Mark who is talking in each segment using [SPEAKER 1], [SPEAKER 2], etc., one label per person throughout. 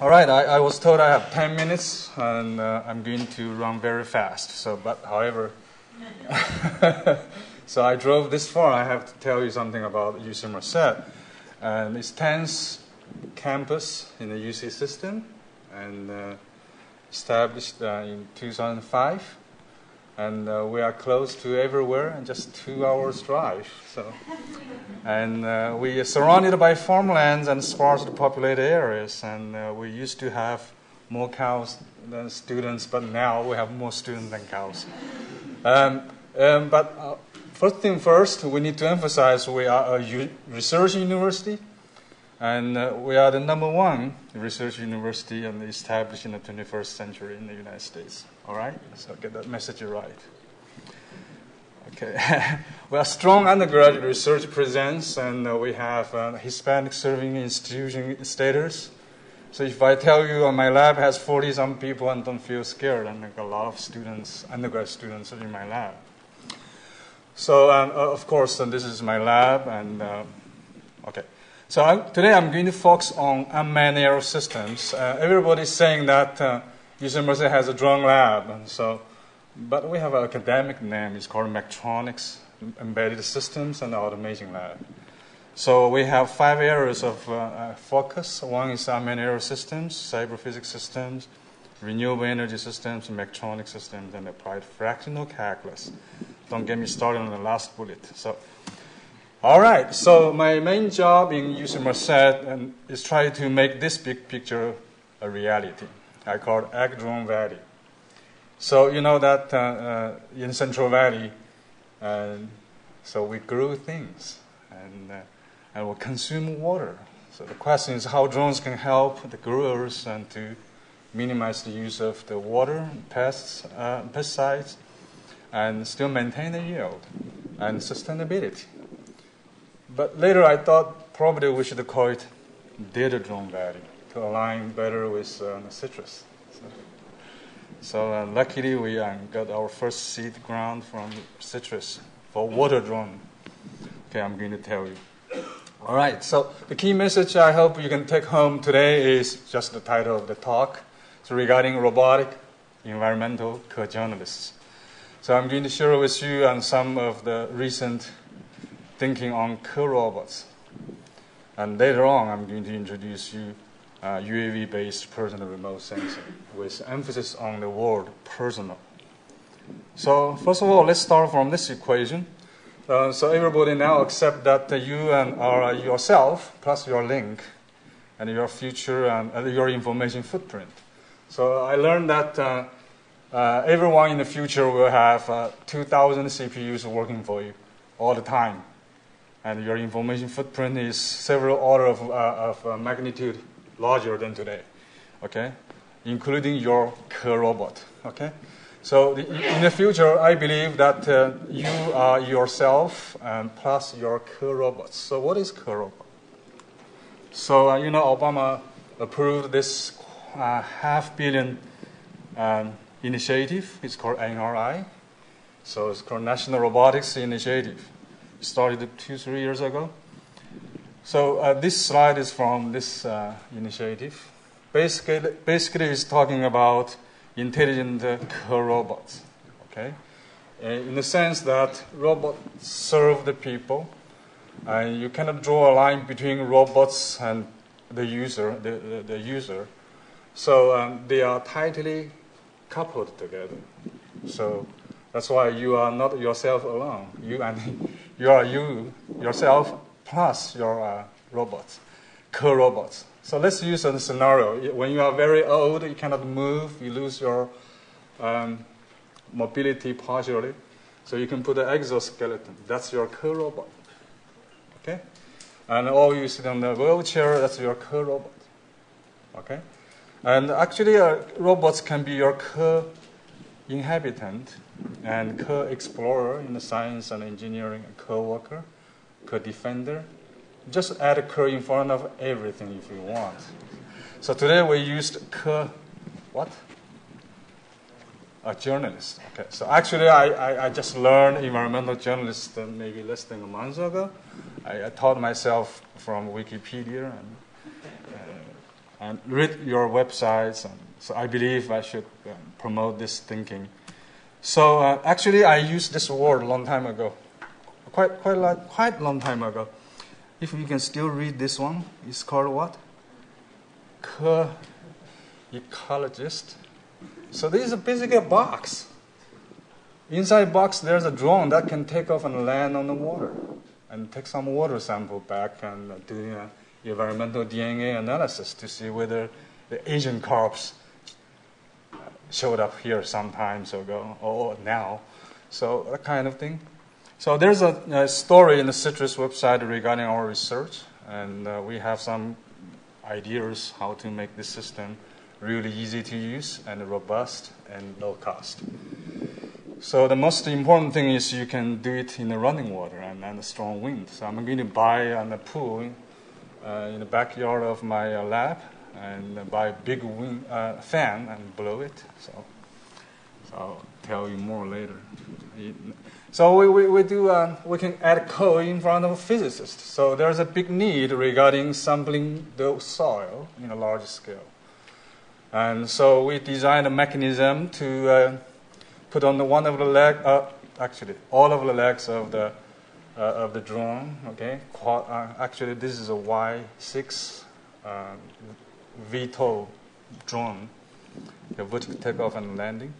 [SPEAKER 1] All right, I was told I have 10 minutes, and I'm going to run very fast. However, so I drove this far. I have to tell you something about UC Merced. And it's 10th campus in the UC system, and established in 2005. And we are close to everywhere, and just 2 hours drive. And we are surrounded by farmlands and sparsely populated areas. And we used to have more cows than students, but now we have more students than cows. But first thing first, we need to emphasize we are a research university, and we are the #1 research university and established in the 21st century in the United States. All right? So get that message right. Okay. We have strong undergraduate research presence, and we have Hispanic serving institution status. So if I tell you my lab has 40-some people, and don't feel scared, and a lot of students, undergrad students, in my lab. So of course, this is my lab, and okay. So today I'm going to focus on unmanned aero systems. Everybody's saying that UC Merced has a drone lab, but we have an academic name. It's called Mechatronics, Embedded Systems, and Automation Lab. So we have 5 areas of focus. One is unmanned aero systems, cyber physics systems, renewable energy systems, mechatronic systems, and applied fractional calculus. Don't get me started on the last bullet. All right, so my main job in UC Merced is try to make this big picture a reality. I call it Egg Drone Valley. So you know that in Central Valley, so we grow things and we consume water. So the question is how drones can help the growers and to minimize the use of the water, pesticides, and still maintain the yield and sustainability. But later I thought probably we should call it Data Drone Valley to align better with citrus. So luckily we got our first seed ground from citrus for water drone. Okay, I'm going to tell you. All right, so the key message I hope you can take home today is just the title of the talk. So regarding robotic environmental co-journalists. So I'm going to share with you some of the recent thinking on co-robots. And later on, I'm going to introduce you UAV-based personal remote sensing with emphasis on the word personal. So first of all, let's start from this equation. So everybody now accept that you are yourself plus your link and your future and your information footprint. So I learned that everyone in the future will have 2,000 CPUs working for you all the time. And your information footprint is several orders of magnitude larger than today, okay? Including your co-robot, okay? So in the future, I believe that you are yourself plus your co-robots. So what is co-robot? So, you know, Obama approved this $500 million initiative. It's called NRI. So it's called National Robotics Initiative. It started 2-3 years ago. So this slide is from this initiative. Basically, it's talking about intelligent co-robots. Okay, in the sense that robots serve the people, and you cannot draw a line between robots and the user. The user. So they are tightly coupled together. So that's why you are not yourself alone. You are yourself plus your robots, co-robots. So let's use a scenario. When you are very old, you cannot move, you lose your mobility partially. So you can put an exoskeleton. That's your co-robot. Okay? And or you sit on the wheelchair, that's your co-robot. Okay? And actually, robots can be your co-inhabitant and co-explorer in the science and engineering, co-worker, co-defender. Just add a co in front of everything if you want. So today we used what? A journalist. Okay. So actually, I just learned environmental journalist maybe less than a month ago. I taught myself from Wikipedia, and read your websites. And so I believe I should promote this thinking. So actually, I used this word a long time ago, quite long time ago. If you can still read this one, it's called what? Co-ecologist. So this is basically a box. Inside the box, there's a drone that can take off and land on the water and take some water sample back and do environmental DNA analysis to see whether the Asian carps showed up here some time ago or now. So that kind of thing. So there's a story in the Citrus website regarding our research, and we have some ideas how to make this system really easy to use and robust and low cost. So the most important thing is you can do it in the running water and a strong wind. So I'm going to buy a pool in the backyard of my lab and buy a big wind, fan and blow it. So I'll tell you more later. So we can add co in front of a physicist. So there's a big need regarding sampling the soil in a large scale. And so we designed a mechanism to put on one of the legs, actually all of the legs of the drone. Okay, actually this is a Y6 VTOL drone, the vertical takeoff and landing.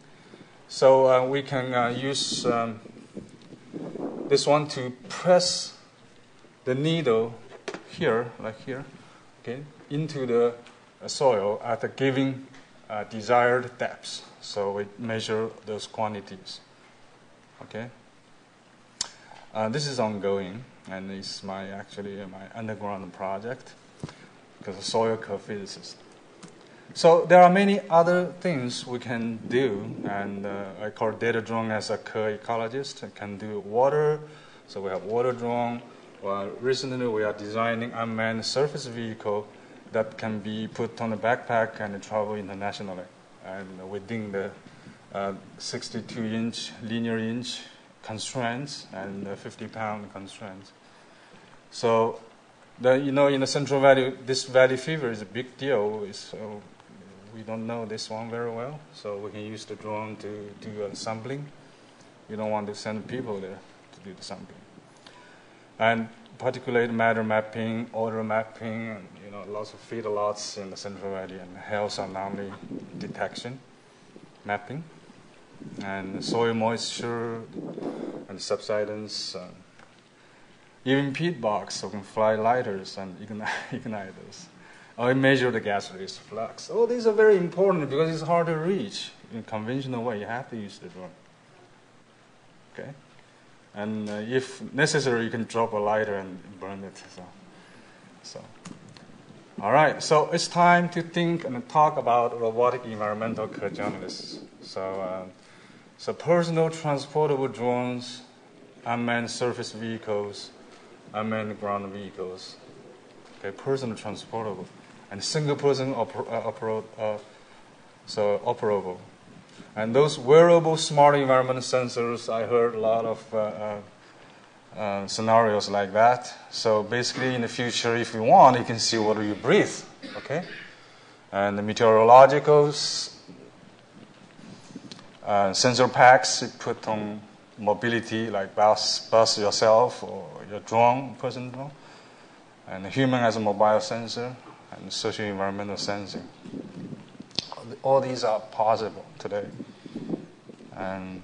[SPEAKER 1] So we can use this one to press the needle here, like here, okay, into the soil at a given desired depths. So we measure those quantities. Okay. This is ongoing, and it's my underground project because a soil co-physicist. So there are many other things we can do, and I call data drone as a co-ecologist. I can do water, so we have water drone. Well, recently we are designing unmanned surface vehicle that can be put on a backpack and travel internationally, and within the 62-inch linear inch constraints and 50-pound constraints. So, in the Central Valley, this valley fever is a big deal. So we don't know this one very well, so we can use the drone to do sampling. You don't want to send people there to do the sampling. And particulate matter mapping, odor mapping, and lots of feeder lots in the Central Valley, and health anomaly detection, mapping, and soil moisture and subsidence, even peat bogs, so we can fly lighters and igniters. Or measure the gas release flux. All these are very important because it's hard to reach in conventional way. You have to use the drone. Okay, and if necessary, you can drop a lighter and burn it. So. All right, so it's time to think and talk about robotic environmental co-journalists. So personal transportable drones, unmanned surface vehicles, unmanned ground vehicles. Okay, personal transportable, and single person operable. And those wearable smart environment sensors, I heard a lot of scenarios like that. So basically, in the future, if you want, you can see what you breathe, okay? And the meteorological sensor packs you put on mobility, like bus yourself or your drone, personal drone, and the human as a mobile sensor, and social environmental sensing. All these are possible today. And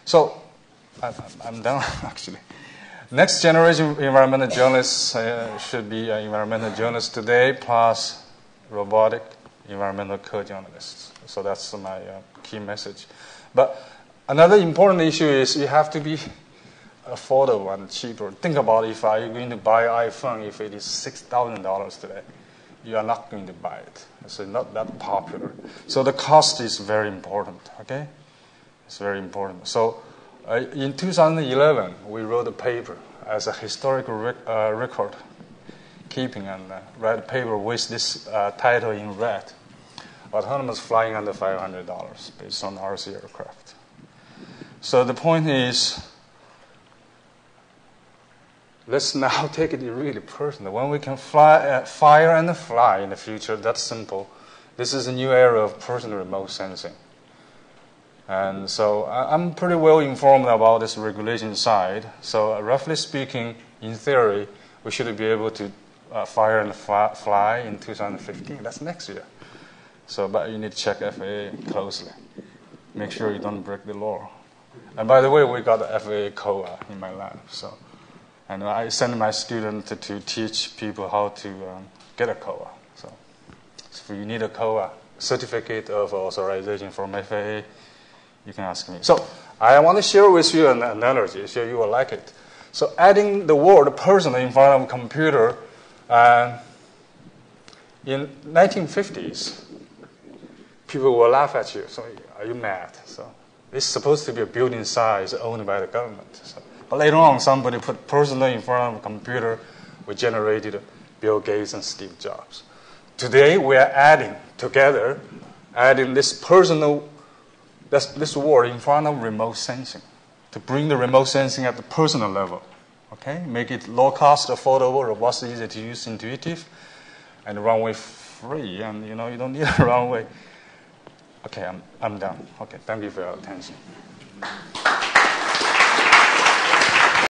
[SPEAKER 1] so I'm done, actually. Next generation environmental journalists should be environmental journalists today, plus robotic environmental co-journalists. So that's my key message. But another important issue is you have to be affordable and cheaper. Think about if you're going to buy an iPhone, if it is $6,000 today, you are not going to buy it. It's not that popular. So the cost is very important, okay? It's very important. So in 2011, we wrote a paper as a historical record keeping, and write a paper with this title in red: Autonomous Flying Under $500, based on RC aircraft. So the point is, let's now take it really personal. When we can fire and fly in the future, that's simple. This is a new era of personal remote sensing. And so I'm pretty well informed about this regulation side. So roughly speaking, in theory, we should be able to fire and fly in 2015. That's next year. So, but you need to check FAA closely. Make sure you don't break the law. And by the way, we got the FAA COA in my lab. So, and I send my student to teach people how to get a COA. So if you need a COA, certificate of authorization from FAA, you can ask me. So I want to share with you an analogy, so you will like it. So adding the word person in front of a computer, in 1950s, people will laugh at you. So are you mad? So it's supposed to be a building size owned by the government. So, but later on, somebody put personal in front of a computer, we generated Bill Gates and Steve Jobs. Today, we are adding this personal, this word in front of remote sensing to bring the remote sensing at the personal level. Okay, make it low cost, affordable, robust, easy to use, intuitive, and runway free. And you don't need a runway. Okay, I'm done. Okay, thank you for your attention.